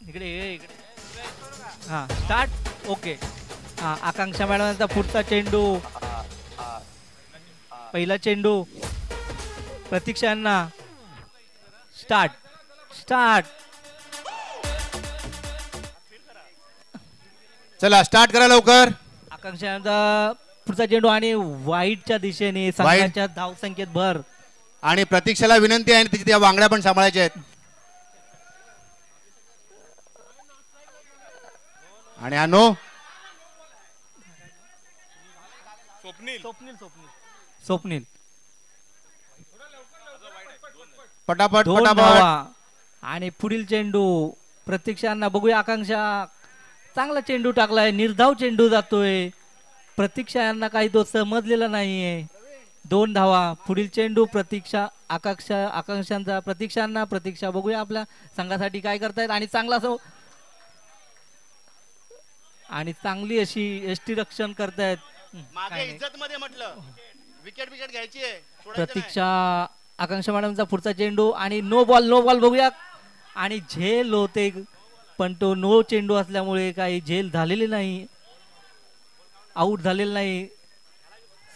इकडे इकडे हां स्टार्ट ओके. हां आकांक्षा मॅडमचा पुढचा चेंडू. पहिला चेंडू प्रतीक्षा यांना. Start start. चला स्टार्ट करा लवकर. आकांक्षा यांचा पुढचा चेंडू आणि वाईटच्या दिशेने संघाच्या धावसंख्येत भर. आणि प्रतीक्षाला विनंती आहे तिथे त्या वांगड्या पण सांभाळायच्या आहेत. आणि अनु स्वप्नील स्वप्नील स्वप्नील स्वप्नील पटापट दोन पटापट. धावा. आणि पुढील चेंडू प्रतीक्षांना बघूया. आकांक्षा चांगला चेंडू टाकलाय. निर्धाव चेंडू जातोय. प्रतीक्षा यांना काही तो समजलेला नाहीये. 2 धावा. पुढील चेंडू प्रतीक्षा आकांक्षांचा प्रतीक्षांना. प्रतीक्षा बघूया आपल्या संघासाठी काय करतायत. आणि चांगला आणि चांगली अशी यष्टीरक्षण करतायत. इज्जत मध्ये म्हटलं विकेट विकेट घ्यायची आहे. प्रतीक्षा आकांक्षा मॅडमचा पुढचा चेंडू आणि नो बॉल बघूया. आणि झेल होते पण तो नो चेंडू असल्यामुळे काही झेल झालेली नाही. आऊट झालेला नाही.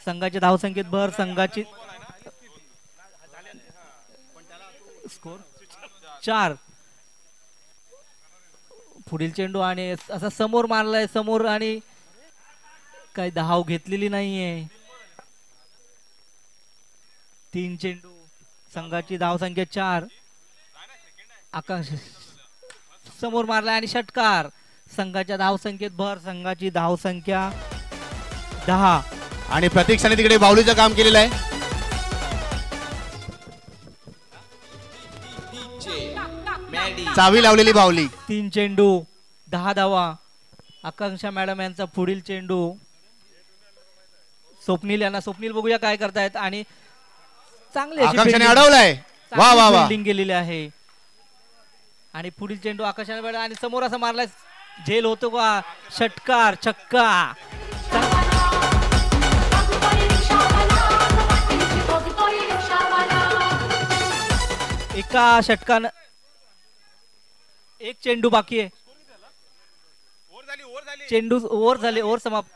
संघाच्या धावसंख्येत भर. संघाची स्कोर 4. पुढील चेंडू आणि असा समोर मारलाय समोर आणि काही धाव घेतलेली नाहीये. 3 चेंडू. संघाची धावसंख्या 4. आकांक्षा समोर मारलाय आणि षटकार. संघाच्या धावसंख्येत भर. संघाची धावसंख्या 10. आणि प्रतीक्षाने तिकडे बावलीचं काम केलेलं आहे. चावी लावलेली बावली. 3 चेंडू 10 धावा. आकांक्षा मॅडम यांचा पुढील चेंडू स्वप्नील यांना. स्वप्नील बघूया काय करतायत. आणि चांगली आकांक्षाने अडवलाय. वा वा वा. फिल्डिंग केलेली आहे. आणि पुढील चेंडू आकांक्षा मॅडम आणि समोर असा मारलाय. झेल होतो का. षटकार छक्का. एका षटकान 1 चेंडू बाकी आहे. चेंडू ओव्हर झाले. ओव्हर समाप्त.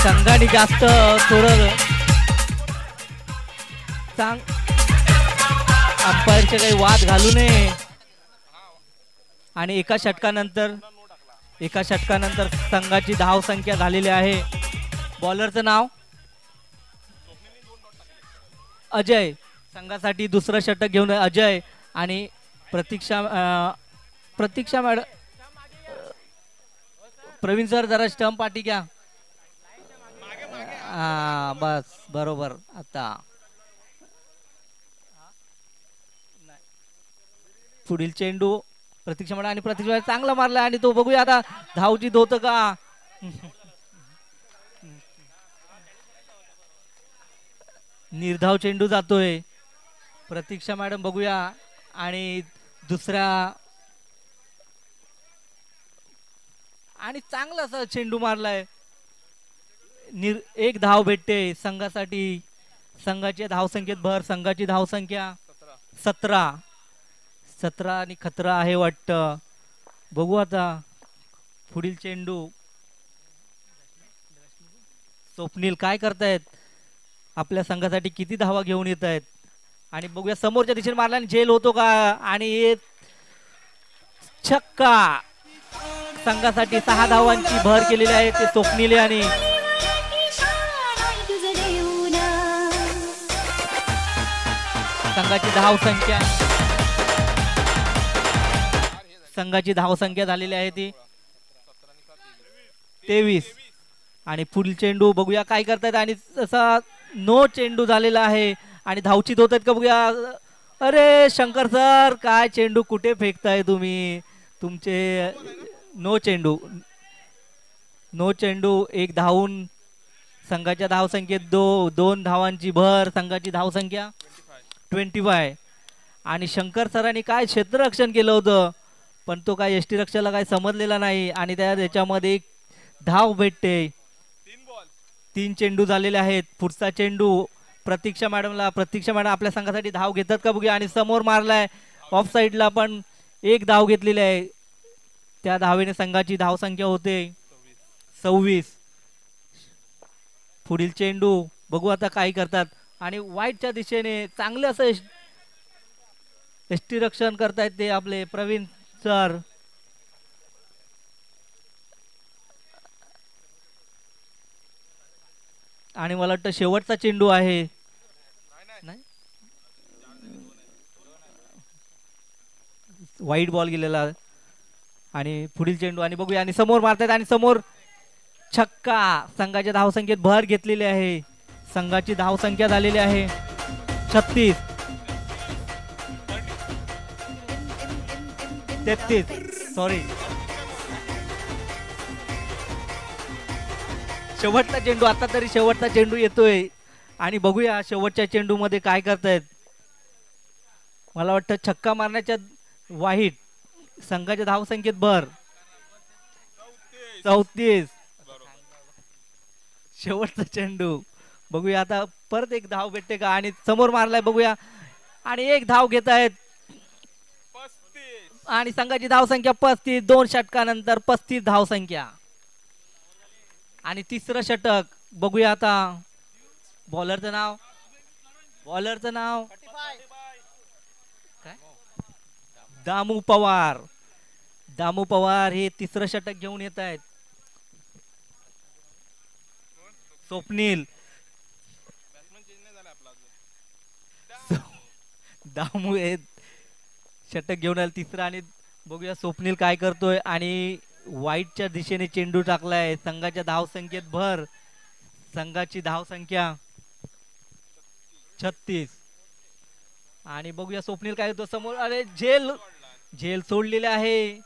संघाने जास्त थोडं अंपायरचे काही वाद घालू नये. आणि एका षटकानंतर संघाची धाव संख्या झालेली आहे. बॉलरचं नाव अजय. संघासाठी दुसरं षटक घेऊन अजय. आणि प्रतीक्षा मॅडम प्रवीण सर जरा स्टंप पाठी घ्या. बस बरोबर. आता पुढील चेंडू प्रतीक्षा मॅडम. आणि प्रतीक्षा चांगला मारला. आणि तो बघूया आता धावची होत का. निर्धाव चेंडू जातोय. प्रतीक्षा मॅडम बघूया. आणि दुसऱ्या आणि चांगला असा चेंडू मारलाय. 1 धाव भेटते संघासाठी. संघाच्या धावसंख्येत भर. संघाची धावसंख्या 17 आणि खतरा आहे वाटतं. बघू आता पुढील चेंडू. स्वप्नील काय करतायत. आपल्या संघासाठी किती धावा घेऊन येत आहेत. आणि बघूया समोरच्या दिशेने मारला आणि झेल होतो का. आणि छक्का. संघासाठी 6 धावांची भर केलेली आहे ते स्वप्नील. आणि संघाची धावसंख्या झालेली आहे ती 23. आणि पुढील चेंडू बघूया काय करतायत आणि तसा नो चेंडू झालेला आहे आणि धावचीत होत आहेत का बघूया. अरे शंकर सर काय चेंडू कुठे फेकताय तुम्ही तुमचे. नो चेंडू एक धावून संघाच्या धावसंख्येत 2 धावांची भर. संघाची धावसंख्या 25. आणि शंकर सरांनी काय क्षेत्ररक्षण केलं होतं पण तो काय यष्टी रक्षाला काय समजलेला नाही आणि त्याच्यामध्ये एक धाव भेटते. 3 चेंडू झालेले आहेत. पुढचा चेंडू प्रतीक्षा मॅडम आपल्या संघासाठी धाव घेतात का बघूया. आणि समोर मारलाय ऑफ साईडला पण एक धाव घेतलेली आहे. त्या धावेने संघाची धावसंख्या होते 26. पुढील चेंडू बघू आता काय करतात. आणि वाईटच्या दिशेने चांगलं असं यष्टी रक्षण करतायत ते आपले प्रवीण सर. आणि मला वाटतं शेवटचा चेंडू आहे. नाही वाईट बॉल गेलेला. आणि पुढील चेंडू आणि बघूया आणि समोर मारतायत आणि समोर छक्का. संघाच्या धावसंख्येत भर घेतलेली आहे. संघाची धावसंख्या झालेली आहे 36. 33 सॉरी. शेवटचा चेंडू आता तरी शेवटचा चेंडू येतोय आणि बघूया शेवटच्या चेंडू मध्ये काय करतायत. मला वाटतं छक्का मारण्याच्या वाईट संघाच्या धावसंख्येत भर 34. शेवटचा चेंडू बघूया आता परत एक धाव भेटते का. आणि समोर मारलाय बघूया आणि एक धाव घेत आहेत. आणि संघाची धावसंख्या 35. 2 षटकानंतर 35 धावसंख्या. आणि तिसरं षटक बघूया आता. बॉलरचं नाव काय. दामू पवार हे तिसरं षटक घेऊन येत आहेत. स्वप्नील दामू हे षटक घेऊन आले तिसरं. आणि बघूया स्वप्नील काय करतोय. आणि वाईटच्या दिशेने चेंडू टाकलाय. संघाच्या धावसंख्येत भर. संघाची धावसंख्या 36. आणि बघूया स्वप्नील काय होतो समोर. अरे झेल सोडलेले आहे.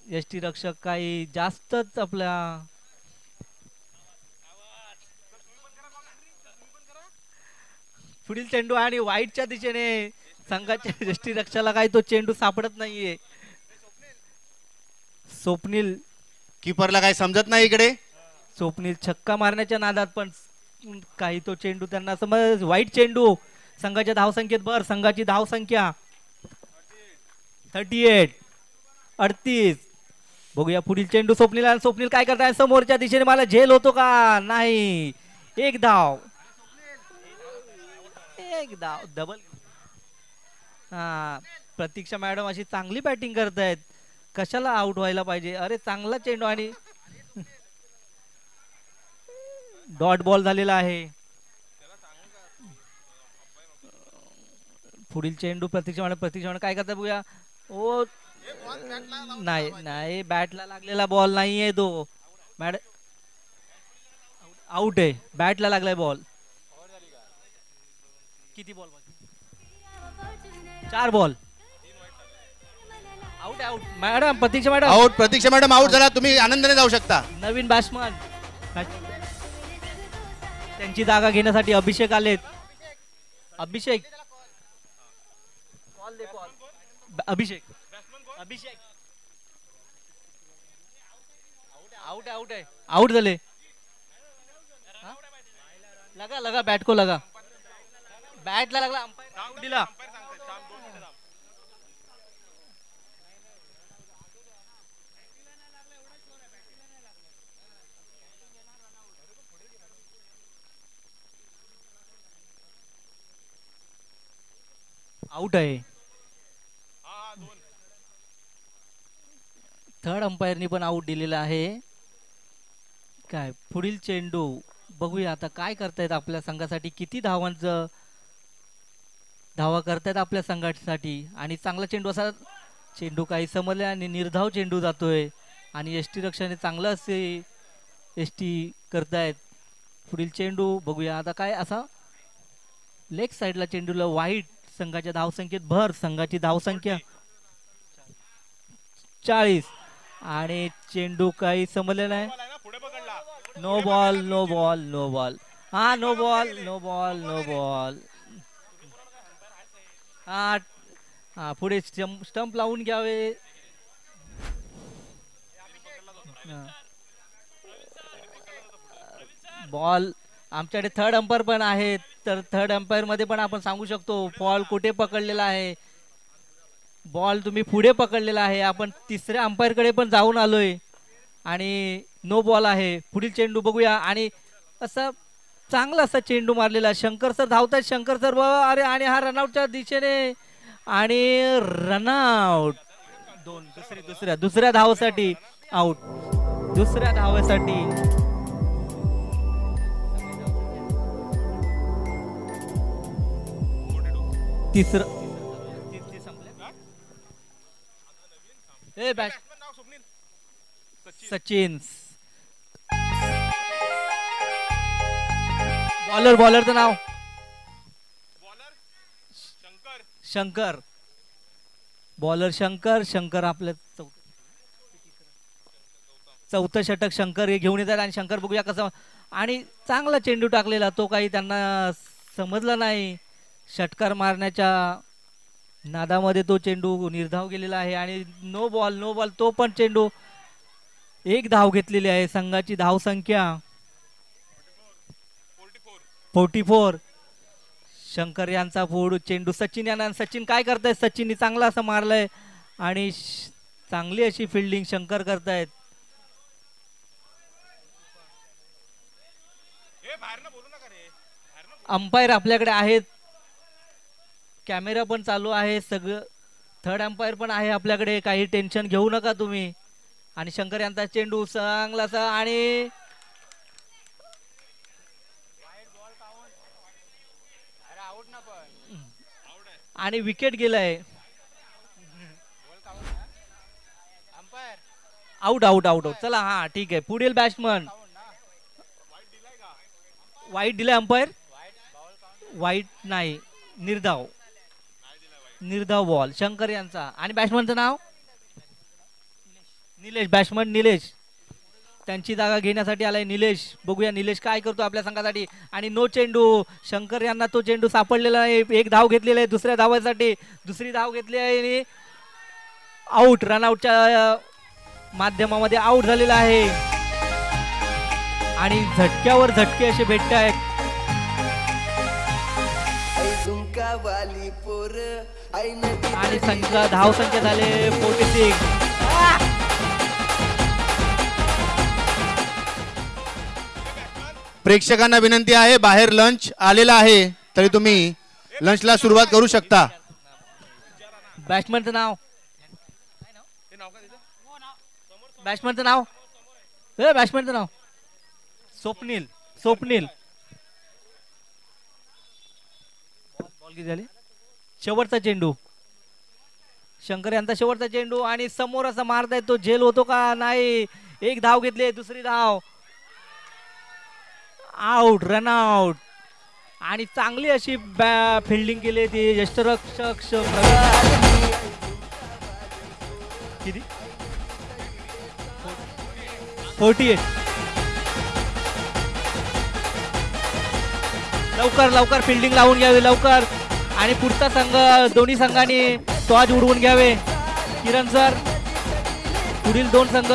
यष्टी रक्षक काही जास्तच आपल्या पुढील चेंडू आणि वाईटच्या दिशेने संघाच्या यष्टी रक्षाला काही तो चेंडू सापडत नाहीये. स्वप्नील कीपरला काय समजत नाही इकडे. स्वप्नील छक्का मारण्याच्या नादात पण काही तो चेंडू त्यांना समज. वाईट चेंडू संघाच्या धावसंख्येत भर. संघाची धावसंख्या 38. बघूया पुढील चेंडू स्वप्नील काय करताय. समोरच्या दिशेने मला झेल होतो का नाही. एक धाव डबल. प्रतीक्षा मॅडम अशी चांगली बॅटिंग करतायत. कशाला आउट व्हायला पाहिजे. अरे चांगला चेंडू आणि डॉट बॉल झालेला आहे. पुढील चेंडू प्रतीक्षा मॅडम काय करतात बघूया. ओ नाही बॅटला लागलेला बॉल नाहीये तो. मॅडम आउट आहे. बॅटला लागलाय बॉल. किती ball. 4 ball. Out madam. Pratiksha madam out झाला. तुम्ही आनंदाने जाऊ शकता. नवीन बॅट्समन त्यांची जागा घेण्यासाठी अभिषेक आलेत. अभिषेक आउट झाले. लगा बॅट को लगा. बॅटला लागला. आउट दिला. आउट आहे. थर्ड अंपायरनी पण आउट दिलेला आहे. काय पुढील चेंडू बघूया आता काय करतायत आपल्या संघासाठी. किती धावांचं धावा करतायत आपल्या संघासाठी आणि चांगला चेंडू असा चेंडू काही समजले आणि निर्धाव चेंडू जातोय आणि एसटी रक्षाने चांगलं असे एसटी करतायत. पुढील चेंडू बघूया आता काय असा लेग साईडला चेंडूला वाईट. संघाच्या धावसंख्येत भर. संघाची धावसंख्या 40 आणि चेंडू काही समजले नाही. बॉल आहे ना, पुढे पकडला. No ball no ball no ball. हा no ball no ball no ball. हा हा पुढे स्टंप लावून घ्यावे. बॉल आमच्याकडे थर्ड अंपायर पण आहेत तर थर्ड अंपायर मध्ये पण आपण सांगू शकतो बॉल कुठे पकडलेला आहे. बॉल तुम्ही पुढे पकडलेला आहे. आपण तिसऱ्या अंपायर कडे पण जाऊन आलोय आणि नो बॉल आहे. पुढील चेंडू बघूया आणि असं चांगला असा चेंडू मारलेला. शंकर सर धावतात. शंकर सर अरे आणि हा रनआउटच्या दिशेने आणि रनआउट. दुसऱ्या धावासाठी आउट. दुसऱ्या धावासाठी तिसरं बॅट नाव स्वप्नील. सचिन. बॉलरचं नाव बॉलर शंकर. शंकर. बॉलर शंकर आपलं चौथं षटक शंकर हे घेऊन येतात आणि शंकर बघूया कसं आणि चांगला चेंडू टाकलेला. तो काही त्यांना समजला नाही. षटकार मारण्याच्या नादामध्ये तो चेंडू निर्धाव गेलेला आहे आणि नो बॉल. तो पण चेंडू एक धाव घेतलेली आहे. संघाची धावसंख्या 44. शंकर यांचा पुढ चेंडू सचिन यांना. सचिन काय करतायत. सचिननी चांगला असं मारलंय आणि चांगली अशी फिल्डिंग शंकर करतायत. अंपायर आपल्याकडे आहेत. कॅमेरा पण चालू आहे. सगळं थर्ड अंपायर पण आहे आपल्याकडे. काही टेन्शन घेऊ नका तुम्ही. आणि शंकर यांचा चेंडू चांगलासा आणि विकेट गेलाय. आउट. चला हा ठीक आहे. पुढील बॅट्समन वाईट दिलाय अंपायर. वाईट नाही निर्धाव बॉल शंकर यांचा. आणि बॅट्समनचं नाव निलेश. बॅट्समन निलेश त्यांची जागा घेण्यासाठी आलाय निलेश. बघूया निलेश काय करतो आपल्या संघासाठी. आणि नो चेंडू. शंकर यांना तो चेंडू सापडलेला आहे. एक धाव घेतलेला आहे दुसऱ्या धावासाठी. दुसरी धाव घेतली आहे आणि आउट. रनआउटच्या माध्यमामध्ये आउट झालेला आहे आणि झटक्यावर झटके असे भेटत आहेत. आणि धावसंख्या झाले 46. प्रेक्षकांना विनंती आहे बाहेर लंच आलेला आहे तरी तुम्ही लंचला सुरुवात करू शकता. बॅट्समनचं नाव स्वप्नील. बॉल किती झाले. शेवटचा चेंडू शंकर यांचा शेवटचा चेंडू आणि समोर असा मारताय तो झेल होतो का नाही. एक धाव घेतली. दुसरी धाव आउट. रनआउट आणि चांगली अशी फिल्डिंग केली ती यष्टरक्षक किती 48. लवकर फिल्डिंग लावून घ्यावी लवकर. आणि पुढचा संघ दोन्ही संघांनी टॉस उडवून घ्यावे. किरण सर पुढील दोन संघ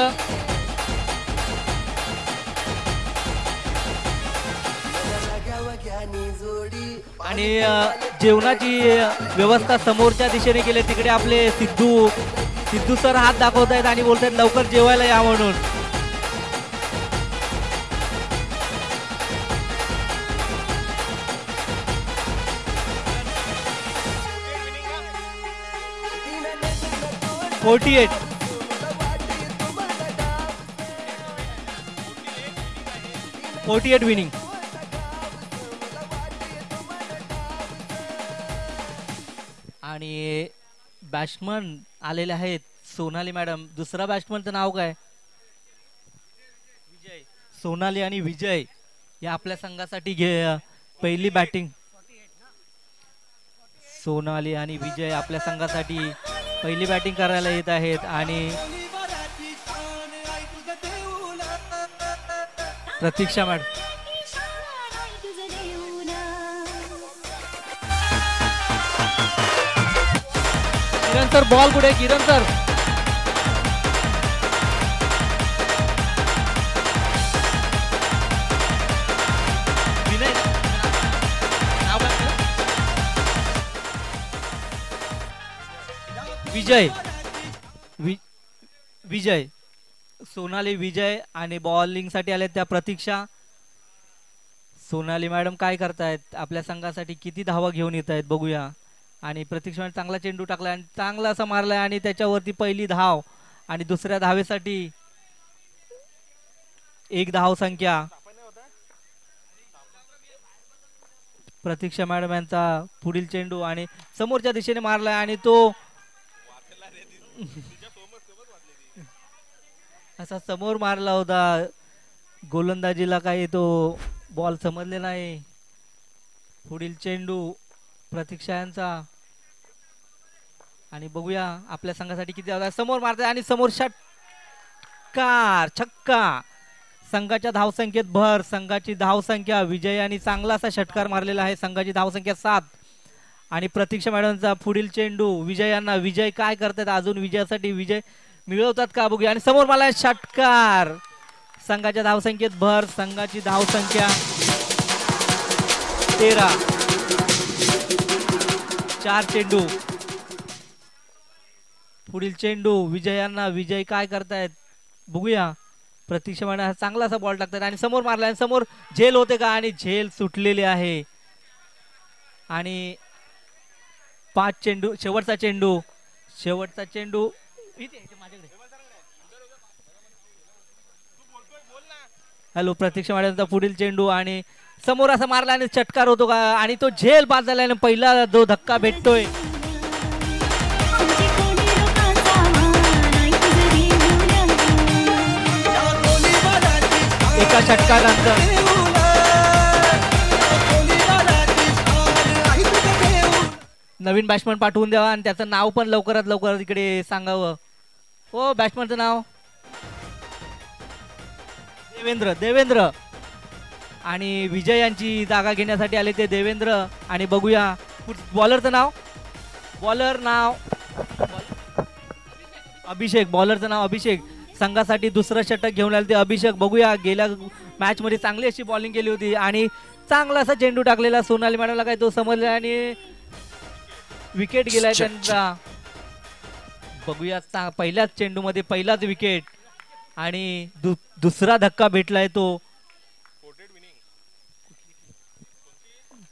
आणि जेवणाची व्यवस्था समोरच्या दिशेने केली. तिकडे आपले सिद्धू सर हात दाखवत आहेत आणि बोलतात लवकर जेवायला या म्हणून. Forty eight winning. आणि बॅट्समन आलेले आहेत सोनाली मॅडम. दुसरा बॅट्समनचं नाव काय? विजय. सोनाली आणि विजय या आपल्या संघासाठी पहिली बॅटिंग. सोनाली आणि विजय आपल्या संघासाठी पहिली बॅटिंग करायला येत आहेत. आणि प्रतीक्षा मॅडम. किरण सर बॉल कुठे? किरण सर. विनय नाव काय आपलं? विजय. विजय. सोनाली विजय आणि बॉलिंग साठी आले त्या प्रतीक्षा. सोनाली मॅडम काय करतायत? आपल्या संघासाठी किती धावा घेऊन येत आहेत बघूया. आणि प्रतीक्षा चांगला चेंडू टाकलाय आणि चांगला असा मारलाय आणि त्याच्यावरती पहिली धाव. आणि दुसऱ्या धावेसाठी एक धाव संख्या. प्रतीक्षा मॅडम यांचा पुढील चेंडू आणि समोरच्या दिशेने मारलाय आणि तो असा समोर मारला होता. गोलंदाजीला काही तो बॉल समजले नाही. पुढील चेंडू प्रतीक्षा यांचा. आणि बघूया आपल्या संघासाठी किती धावा. समोर मारताय आणि समोर षटकार. छक्का. संघाच्या धावसंख्येत भर. संघाची धावसंख्या. विजयाने चांगला असा षटकार मारलेला आहे. संघाची धावसंख्या 7. आणि प्रतीक्षा मॅडमचा पुढील चेंडू विजयांना. विजय काय करतात? अजून विजयासाठी विजय मिळवतात का बघूया. आणि समोर मला षटकार. संघाच्या धावसंख्येत भर. संघाची धावसंख्या 13. 4 चेंडू. पुढील चेंडू विजयांना. विजय काय करतायत बघूया. प्रतीक्षा मॅडम चांगला असा बॉल टाकतात आणि समोर मारला आणि समोर झेल होते का? आणि झेल सुटलेली आहे. आणि 5 चेंडू. शेवटचा चेंडू. शेवटचा चेंडू माझ्याकडे. हॅलो. प्रतीक्षा मॅडमचा पुढील चेंडू आणि समोर असा मारला आणि षटकार होतो का? आणि तो झेल बाद झाला आणि पहिला जो धक्का भेटतोय एका षटकानंतर. नवीन बॅट्समन पाठवून द्यावा आणि त्याचं नाव पण लवकरात लवकर इकडे सांगावं. हो बॅट्समनचं नाव देवेंद्र. देवेंद्र. आणि विजय यांची जागा घेण्यासाठी आले ते देवेंद्र. आणि बघूया बॉलरचं नाव. बॉलर नाव अभिषेक. बॉलरचं नाव अभिषेक. संघासाठी दुसरं षटक घेऊन आले ते अभिषेक. बघूया गेल्या मॅच मध्ये चांगली अशी बॉलिंग केली होती आणि चांगला असा चेंडू टाकलेला. सोनाली मॅडमला काय तो समजला आणि विकेट गेलाय त्यांचा. बघूया पहिल्याच चेंडू मध्ये पहिलाच विकेट आणि दुसरा धक्का भेटलाय तो.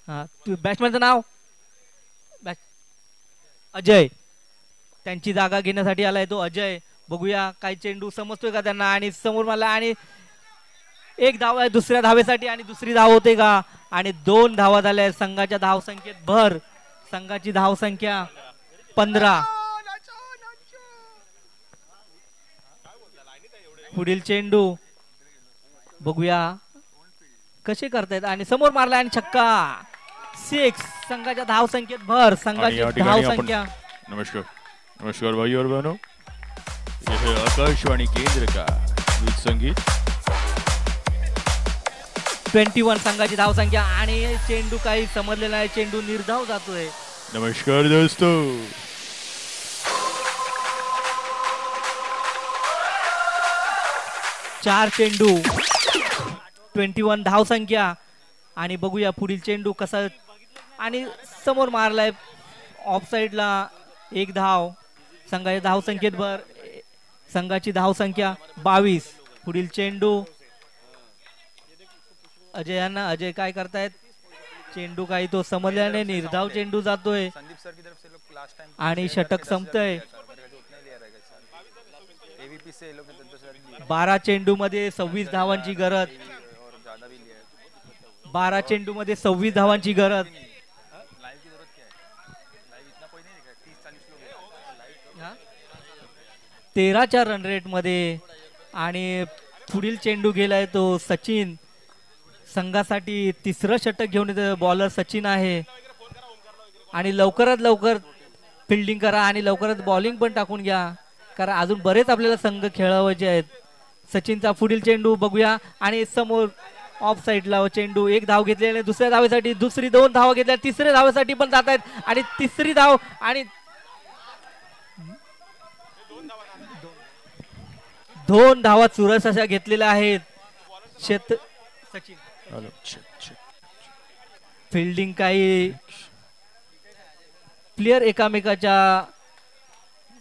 हा बॅट्समॅनचं नाव अजय. त्यांची जागा घेण्यासाठी आलाय तो अजय. बघूया काय चेंडू समजतोय का त्यांना. आणि समोर मला आणि एक धाव आहे दुसऱ्या धावेसाठी आणि दुसरी धाव होते का? आणि 2 धावा झाल्या. संघाच्या धावसंख्येत भर. संघाची धावसंख्या 15. पुढील चेंडू बघूया कसे करतायत. आणि समोर मारला आणि छक्का. 6. संघाच्या धावसंख्येत भर. संघाची धावसंख्या. नमस्कार. नमस्कार भाई और बहनों. यह है आकाशवाणी केंद्र का गीत संगीत. 21. संघाची धावसंख्या आणि चेंडू काही समजलेला नाही. चेंडू निर्धाव जातोय. नमस्कार दोस्तों. 4 चेंडू. 21 धावसंख्या. आणि बघूया पुढील चेंडू कसा. आणि समोर मारलाय ऑफ साइडला. 1 धाव. संघाच्या धावसंख्येत भर. संघाची धावसंख्या 22. पुढील चेंडू अजयांना. अजय काय करतायत? चेंडू काही तो समजल्याने निर्धाव चेंडू जातोय आणि षटक संपतंय. 12 चेंडू मध्ये 26 धावांची गरज. 12 चेंडू मध्ये 26 धावांची गरज. 13च्या रन रेट मध्ये आणि पुढील चेंडू गेलाय तो सचिन संघासाठी तिसरं षटक घेऊन येतो बॉलर सचिन आहे आणि लवकरात लवकर फिल्डिंग करा आणि लवकरात बॉलिंग पण टाकून घ्या कारण अजून बरेच आपल्याला संघ खेळवायचे आहेत. सचिनचा पुढील चेंडू बघूया आणि समोर ऑफ साईडला चेंडू एक धाव घेतलेली दुसऱ्या धावेसाठी दुसरी 2 धावा घेतल्या तिसऱ्या धावेसाठी पण जात आहेत आणि तिसरी धाव आणि 2 धावा चुरस अशा घेतलेल्या आहेत. सचिन फिल्डिंग काही प्लेयर एकामेकाच्या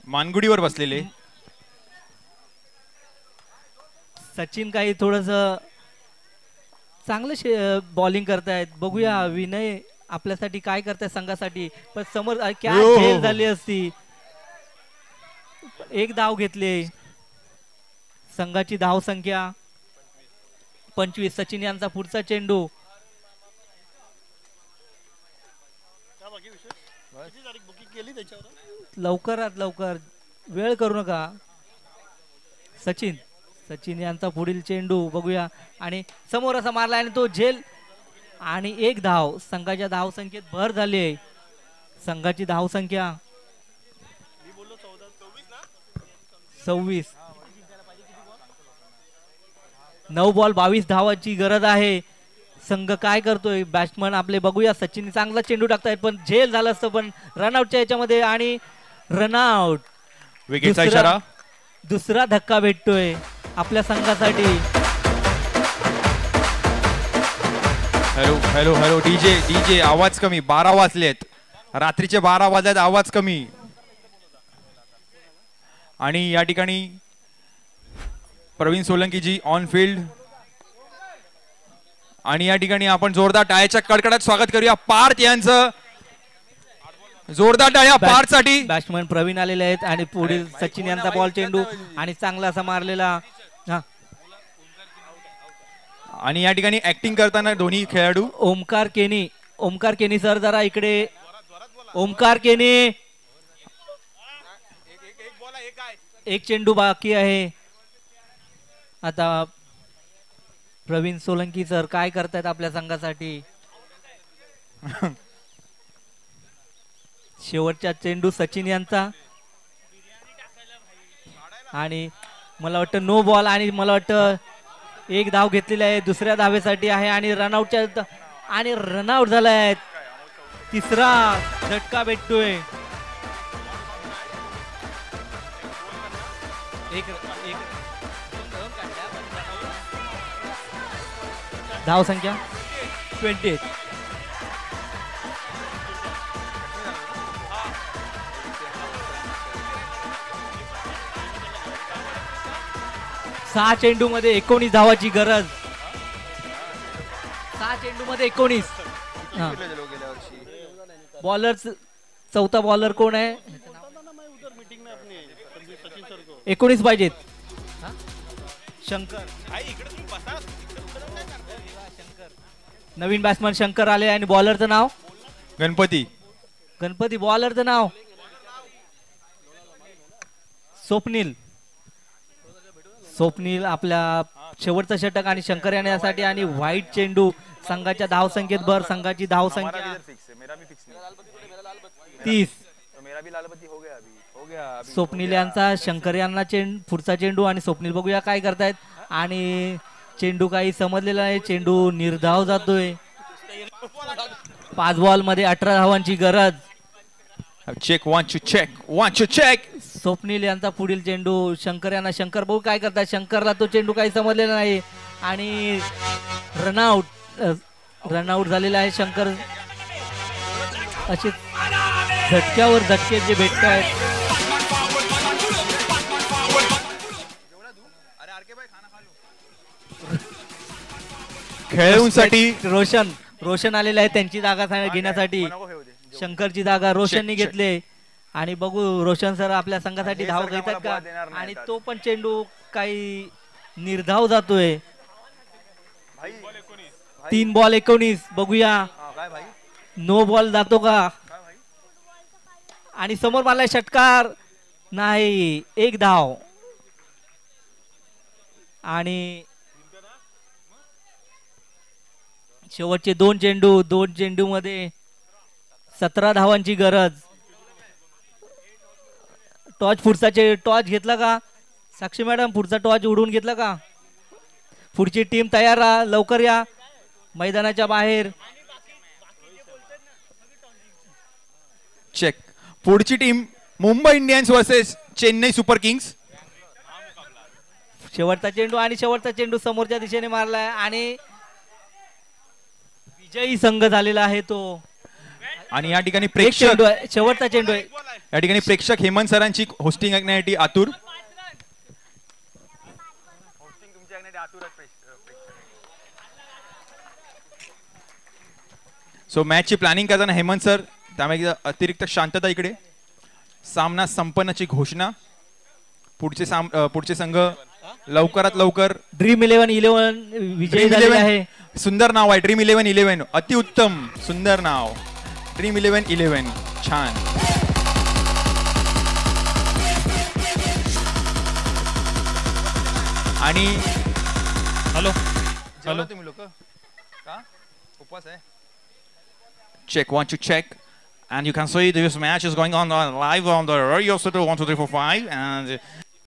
मानगुडीवर बसलेले. सचिन काही थोडस चांगलं बॉलिंग करतायत बघूया विनय आपल्यासाठी काय करताय संघासाठी पण समोर क्या खेळ झाली असती. एक धाव घेतले संघाची धाव संख्या 25. सचिन यांचा पुढचा चेंडू लवकरात लवकर वेळ करू नका. सचिन यांचा पुढील चेंडू बघूया आणि समोर असा मारला आणि तो झेल आणि एक धाव संघाच्या धाव संख्येत भर झाली आहे. संघाची धाव संख्या 26. 9 बॉल 22 धावाची गरज आहे. संघ काय करतोय बॅट्समन आपले बघूया. सचिन चांगला चेंडू टाकतायत पण झेल झालं असतं पण रनआउटच्या याच्यामध्ये आणि रनआउट. विकेटचा इशारा. दुसरा धक्का भेटतोय आपल्या संघासाठी. हॅलो हॅलो हॅलो डीजे आवाज कमी. 12 वाजलेत रात्रीचे 12 वाजलेत आवाज कमी. आणि या ठिकाणी प्रवीण सोलंकीजी ऑन फील्ड आणि या ठिकाणी आपण जोरदार टाळ्याच्या कडकडात स्वागत करूया पार्थ यांचं. जोरदार टाळ्या पार्थ साठी. बॅट्समन प्रवीण आलेले आहेत आणि पुढील सचिन यांचा बॉल चेंडू आणि चांगला असा मारलेला. आणि या ठिकाणी ऍक्टिंग करताना दोन्ही खेळाडू. ओमकार केनी सर जरा इकडे. ओमकार केनी एक चेंडू बाकी आहे. आता प्रवीण सोलंकी सर काय करतायत आपल्या संघासाठी. शेवटचा चेंडू सचिन यांचा आणि मला वाटतं नो बॉल आणि मला वाटतं एक धाव घेतलेली आहे दुसऱ्या धावेसाठी आहे आणि रनआउटच्या आणि रनआउट झालाय. तिसरा झटका भेटतोय. धाव संख्या 28. सहा चेंडू मध्ये 19 धावाची गरज. 6 चेंडू मध्ये 19. बॉलर चौथा बॉलर कोण आहे. 19 पाहिजेत. शंकर नवीन बॅट्समन शंकर आले आणि बॉलरचं नाव गणपती. बॉलरचं नाव स्वप्नील आपल्या शेवटचा षटक आणि शंकर येण्यासाठी आणि व्हाईट चेंडू संघाच्या धाव संख्येत भर. संघाची धाव संख्या 30. स्वप्नील यांचा शंकर यांना पुढचा चेंडू आणि स्वप्नील बघूया काय करतायत आणि चेंडू काही समजलेला आहे. चेंडू निर्धाव जातोय. 5 बॉल मध्ये 18 धावांची गरज. चेक. स्वप्नील यांचा पुढील चेंडू शंकर यांना. शंकर बघू काय करतात. शंकरला तो चेंडू काही समजलेला नाही आणि रनआउट झालेला आहे. शंकर असे झटक्यावर झटके जे भेटत आहेत. खेळाडूंसाठी रोशन आलेले आहे त्यांची जागा घेण्यासाठी. शंकरची जागा रोशननी घेतले आणि बघू रोशन सर आपल्या संघासाठी धाव घेतात का आणि तो पण चेंडू काही निर्धाव जातोय. 3 बॉल 19 बघूया नो बॉल जातो का आणि समोर मारलाय षटकार नाही, एक धाव. आणि शेवटचे दोन चेंडू मध्ये 17 धावांची गरज. टॉस घेतला का साक्षी मॅडम? पुढचा टॉस उडवून घेतला का? पुढची टीम तयार राहा, लवकर या मैदानाच्या बाहेर. चेक. पुढची team Mumbai Indians versus Chennai super Kings. शेवटचा चेंडू समोरच्या दिशेने मारलाय आणि विजयी संघ झालेला आहे तो. आणि या ठिकाणी एक प्रेक्षक चेंडू आहे, शेवटचा चेंडू आहे. या ठिकाणी प्रेक्षक हेमंत सरांची होस्टिंग ऐकण्यासाठी आतुर. सो मॅचची प्लॅनिंग करताना हेमंत सर, त्यामुळे अतिरिक्त शांतता इकडे. सामना संपन्नाची घोषणा. पुढचे संघ लवकरात लवकर. ड्रीम 11 विजयी झालेले आहे. सुंदर नाव आहे ड्रीम 11. अतिउत्तम, सुंदर नाव ड्रीम 11. छान. आणि हॅलो तुम्ही लोक का उपवास आहे? Check 1 2 check, and you can see this match is going on live on the Radio City 1 2 3 4 5, and